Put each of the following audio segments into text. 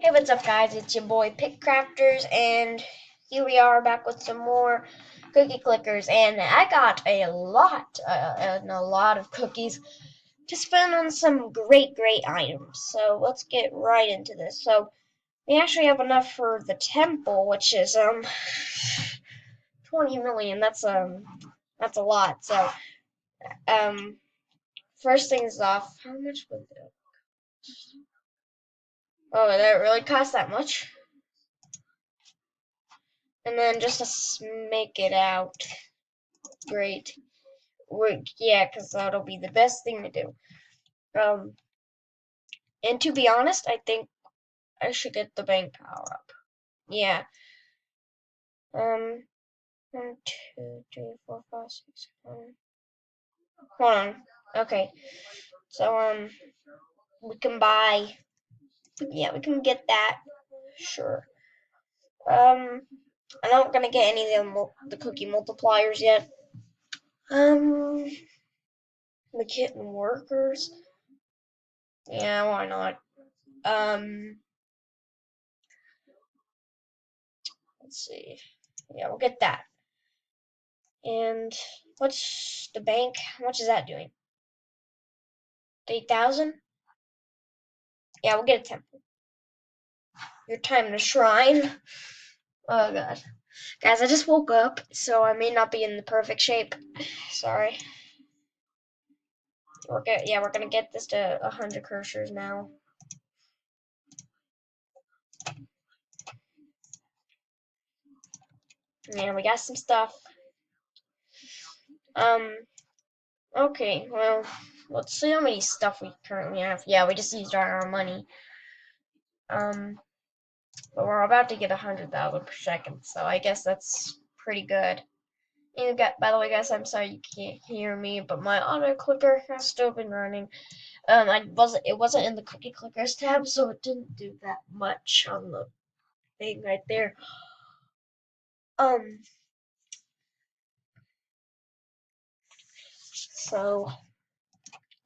Hey, what's up, guys? It's your boy PickCrafters, and here we are back with some more cookie clickers. And I got a lot of cookies to spend on some great items. So let's get right into this. So we actually have enough for the temple, which is 20 million. That's a lot. So um first things off, how much would it? Oh, that really cost that much? And then just to make it out great. Yeah, because that'll be the best thing to do. Um, and to be honest, I think I should get the bank power up. Yeah. Um, 1, 2, 3, 4, 5, 6, 7. Hold on. Okay. So we can buy. Yeah, we can get that. Sure. I'm not gonna get any of the cookie multipliers yet. Um, the kitten workers. Yeah, why not? Um, let's see. Yeah, we'll get that. And what's the bank? How much is that doing? 8,000? Yeah, we'll get a temple. Your time to shrine. Oh god. Guys, I just woke up, so I may not be in the perfect shape. Sorry. We're gonna get this to 100 cursors now. Yeah, we got some stuff. Um, okay, well, let's see how many stuff we currently have. Yeah, we just used our money. But we're about to get 100,000 per second, so I guess that's pretty good. And by the way, guys, I'm sorry you can't hear me, but my auto clicker has still been running. It wasn't in the cookie clickers tab, so it didn't do that much on the thing right there. Um, so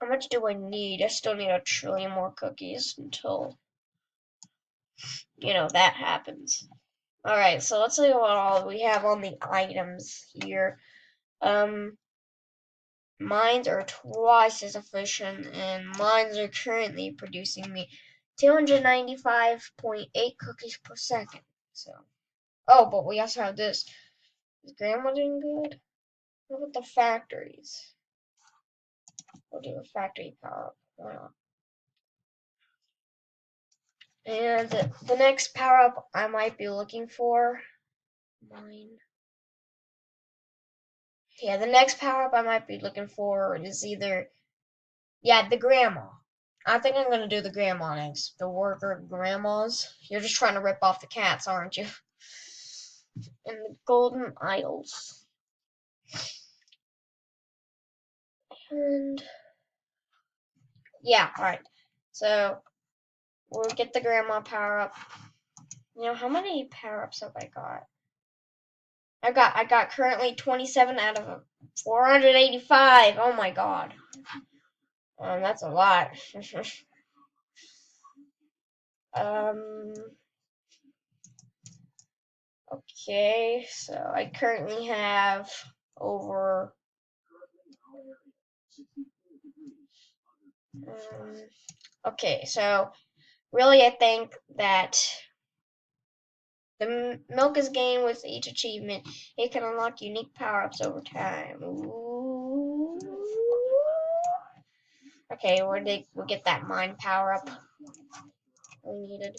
how much do I need? I still need 1 trillion more cookies until that happens. All right, so let's see what all we have on the items here. Mines are twice as efficient, and mines are currently producing me 295.8 cookies per second. So, oh, but we also have this. Is grandma doing good? What about the factories? We'll do a factory power up. Why not? And the next power up I might be looking for, mine. Yeah, the next power up I might be looking for is either, yeah, the grandma. I think I'm gonna do the grandma next. The worker grandmas. You're just trying to rip off the cats, aren't you? And the golden idols. And yeah, alright. So we'll get the grandma power up. How many power ups have I got? I got currently 27 out of 485. Oh my god. That's a lot. um okay, so I currently have over okay, so really I think that the milk is gained with each achievement. It can unlock unique power-ups over time. Ooh. Okay, we'll get that mine power-up we needed.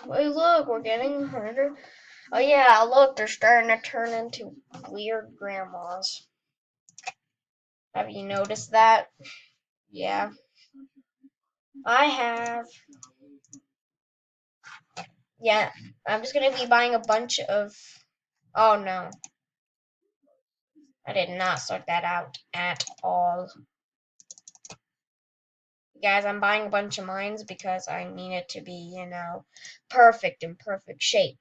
Wait, look, we're getting 100. Oh yeah, look, they're starting to turn into weird grandmas. Have you noticed that? Yeah, I have. Yeah, I'm just gonna be buying a bunch of. Oh no, I did not sort that out at all. Guys, I'm buying a bunch of mines because I need it to be, perfect in perfect shape.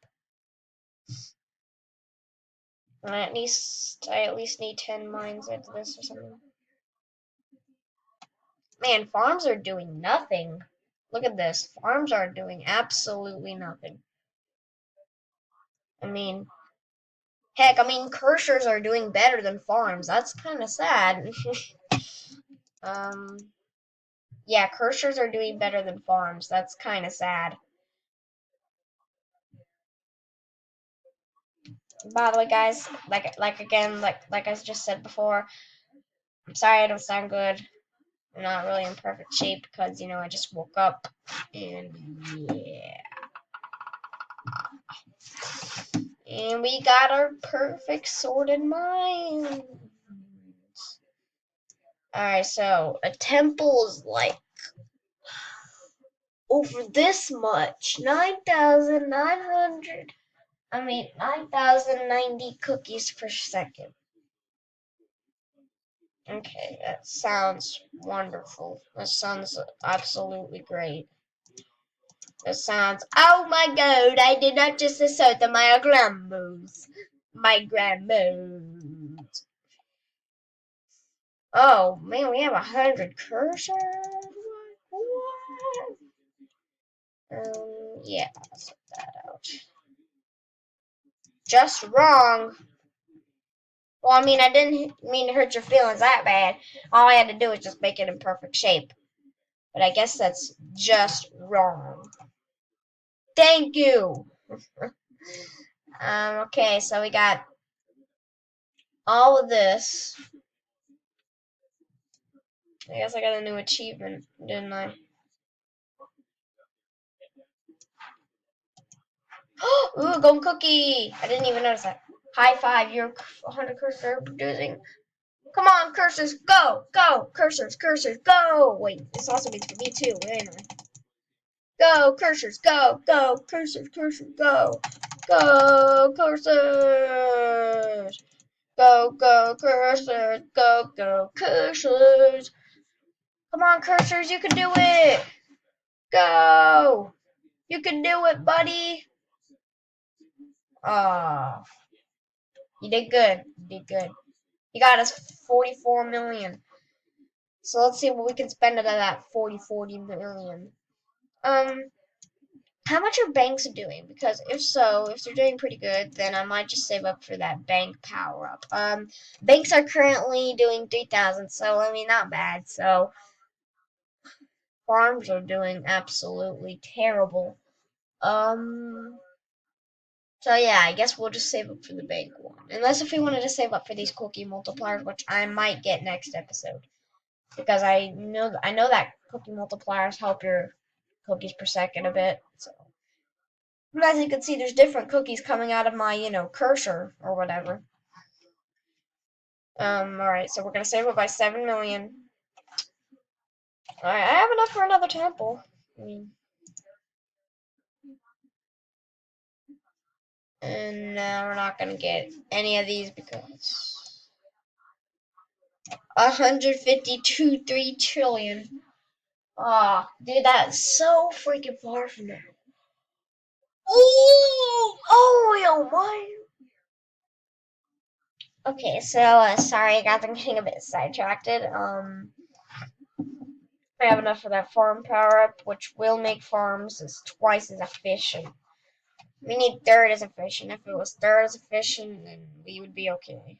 And I at least need 10 mines into this or something. Man, farms are doing nothing. Look at this. Farms are doing absolutely nothing. I mean, heck, cursors are doing better than farms. That's kind of sad. um, yeah, cursors are doing better than farms. That's kind of sad. By the way, guys, like I just said before, I'm sorry I don't sound good. I'm not really in perfect shape because I just woke up and yeah. And we got our perfect sorted minds. Alright, so a temple is like over this much. 9,090 cookies per second. Okay, that sounds wonderful. That sounds absolutely great. That sounds, oh my god, I did not just assert that my grandmas. My grandmas. Oh man, we have 100 cursors? What? Yeah, I'll sort that out. Just wrong. Well, I didn't mean to hurt your feelings that bad. All I had to do was just make it in perfect shape. But I guess that's just wrong. Thank you. Okay, so we got all of this. I guess I got a new achievement, didn't I? Ooh, golden cookie! I didn't even notice that. High five, you're 100 cursors producing. Come on, cursors, go! Go! Cursors, cursors, go! Wait, this also means for me too. Anyway. Go, cursors, go! Go, cursors, cursors, go! Go, cursors! Go, go, cursors! Go, go, cursors! Come on, cursors, you can do it! Go! You can do it, buddy! Ah, you did good. You did good. You got us 44 million. So let's see what we can spend out of that 40 million. Um, how much are banks doing? Because if they're doing pretty good, then I might just save up for that bank power up. Banks are currently doing 3,000, so not bad. So farms are doing absolutely terrible. Um, so yeah, I guess we'll just save up for the bank one. Unless if we wanted to save up for these cookie multipliers, which I might get next episode. Because I know that cookie multipliers help your cookies per second a bit. So but as you can see, there's different cookies coming out of my, cursor or whatever. Alright, so we're gonna save it by 7 million. Alright, I have enough for another temple. And we're not gonna get any of these because 152 trillion. Ah, dude, that's so freaking far from there. Oh my. Okay, so sorry, guys, I'm getting a bit sidetracked. I have enough for that farm power up, which will make farms as twice as efficient. We need third as efficient. If it was third as efficient, then we would be okay.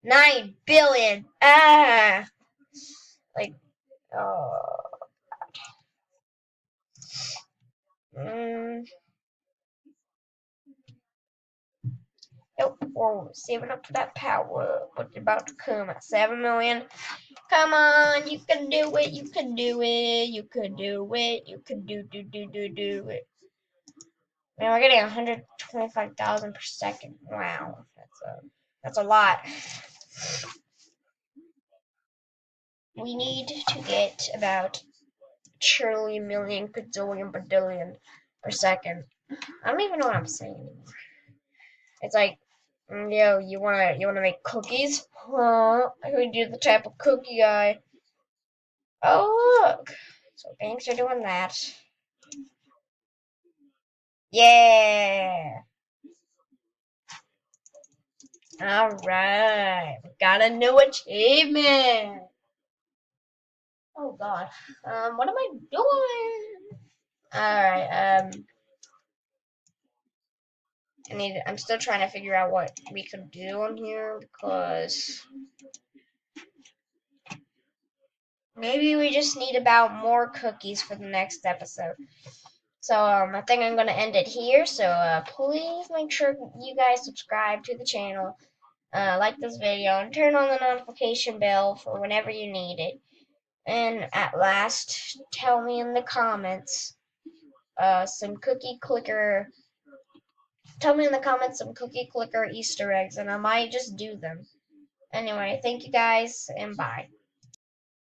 9 billion. Ah, like oh. Mm, nope. We're saving up for that power. What's about to come at 7 million? Come on, you can do it. You can do it. You can do it. You can do it. Man, we're getting 125,000 per second. Wow, that's a lot. We need to get about trillion, million, quadrillion, badillion per second. I don't even know what I'm saying anymore. It's like, yo, you wanna make cookies? Huh? I heard you're the type of cookie guy. Oh look, so banks are doing that. Yeah. All right, we got a new achievement. Oh God. What am I doing? Alright, I'm still trying to figure out what we could do on here because maybe we just need about more cookies for the next episode. So I think I'm gonna end it here. So please make sure you guys subscribe to the channel, like this video, and turn on the notification bell for whenever you need it. And at last, tell me in the comments some cookie clicker. Tell me in the comments some cookie clicker Easter eggs, and I might just do them. Anyway, thank you guys, and bye.